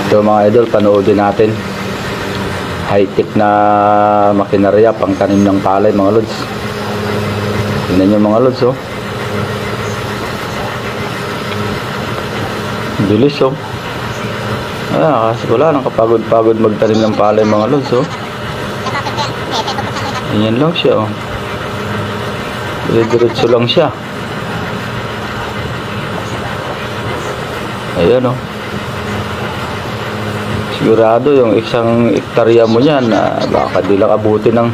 Ito mga idol, panoodin natin. High-tech na makinarya pang tanim ng palay mga lods. Tingnan nyo mga lods, oh. Bilis, oh. Kasi wala nang kapagod-pagod magtanim ng palay mga lods, oh. Ganyan lang siya, oh. Diretso lang siya. Ayan, oh. Sigurado yung isang hektarya mo yan baka di lang abutin ng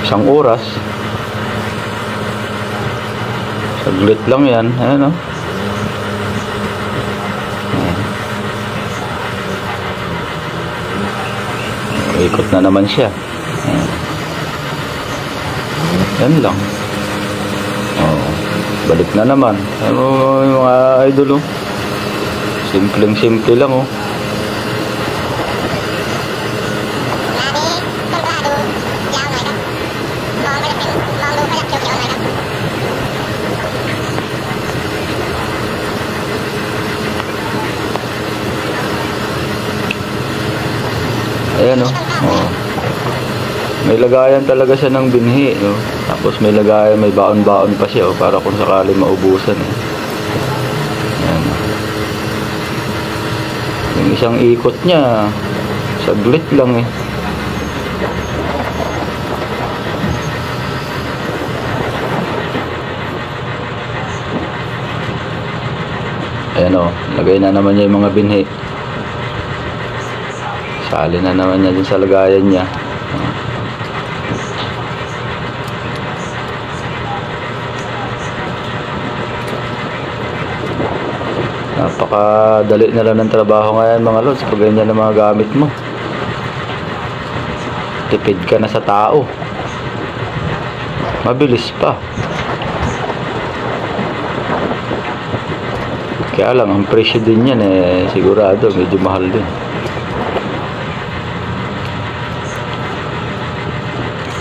isang oras. Saglit lang yan. Ayan, oh. Ikot na naman siya. Yan lang. Balik na naman. Ano yung mga idol, oh. Simpleng-simple lang, oh. Ayan, oh. May lagayan talaga siya ng binhi, oh. Tapos may lagayan, may baon-baon pa siya, oh, para kung sakali maubusan, eh. Ayan, oh. Yung isang ikot niya saglit lang, eh. Ayan, oh. Lagay na naman niya yung mga binhi. Sali na naman niya dun sa lagayan niya. Napakadali na lang ng trabaho ngayon mga lods pag ganyan ang mga gamit mo. Tipid ka na sa tao. Mabilis pa. Kaya lang ang presyo din yan, eh, sigurado medyo mahal din.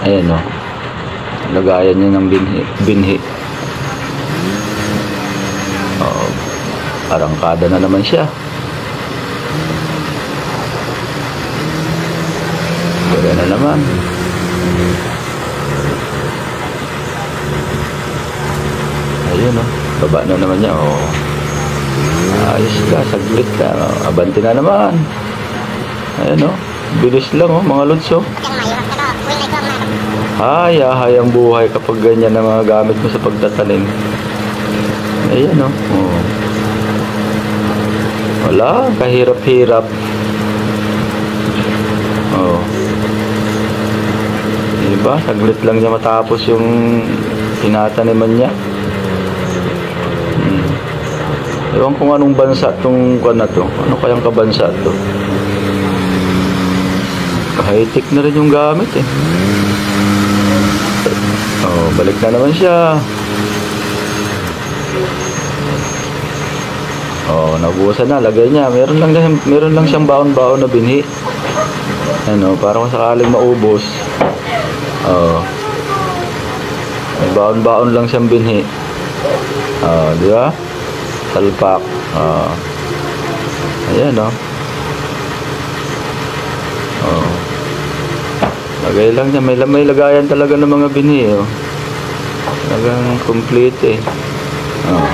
Ayan, oh. Lagayan niya ng binhi. Arangkada na naman siya. Gaya na naman. Ayun, oh. Baba na naman niya, oh. Ayos ka, saglit ka, oh. Abante na naman. Ayun, oh. Bilis lang, oh, mga lods, oh. Hay ang buhay kapag ganyan na mga gamit mo sa pagtatanim. Ayan, oh. Oh. Wala, kahirap-hirap. Oh. Diba? Saglit lang niya matapos yung tinataniman niya. Ewan kung anong bansa itong kuwan na to. Ano kayang kabansa to? High-tech na rin yung gamit, eh. Oh, balik na naman siya. Oh, nabuhusan na, lagay niya. Meron lang siyang baon-baon na binhi. Ano, para kung sakaling maubos. Oh. May baon-baon lang siyang binhi. Oh, di ba? Talpak. Oh. Ayan, oh. Oh. Lagay lang niya. May lagayan talaga ng mga binhi, oh. Talagang complete, eh. Oh.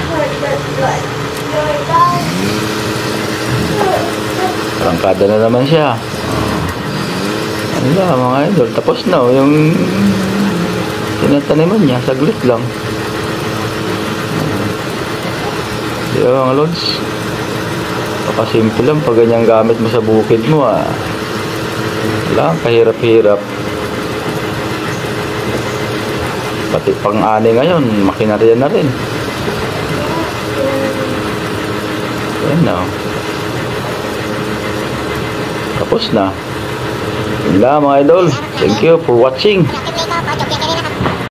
Arangkada na naman siya. Ano lang mga idol, tapos na, oh, yung tinataniman niya, saglit lang. Di ba mga lods? Pakasimple lang pag ganyang gamit mo sa bukid mo, ah. Wala, kahirap-hirap. Pati pang-ani ngayon, makinarya na rin. Ayan na, oh. Tapos na. Yun lang mga idol. Thank you for watching.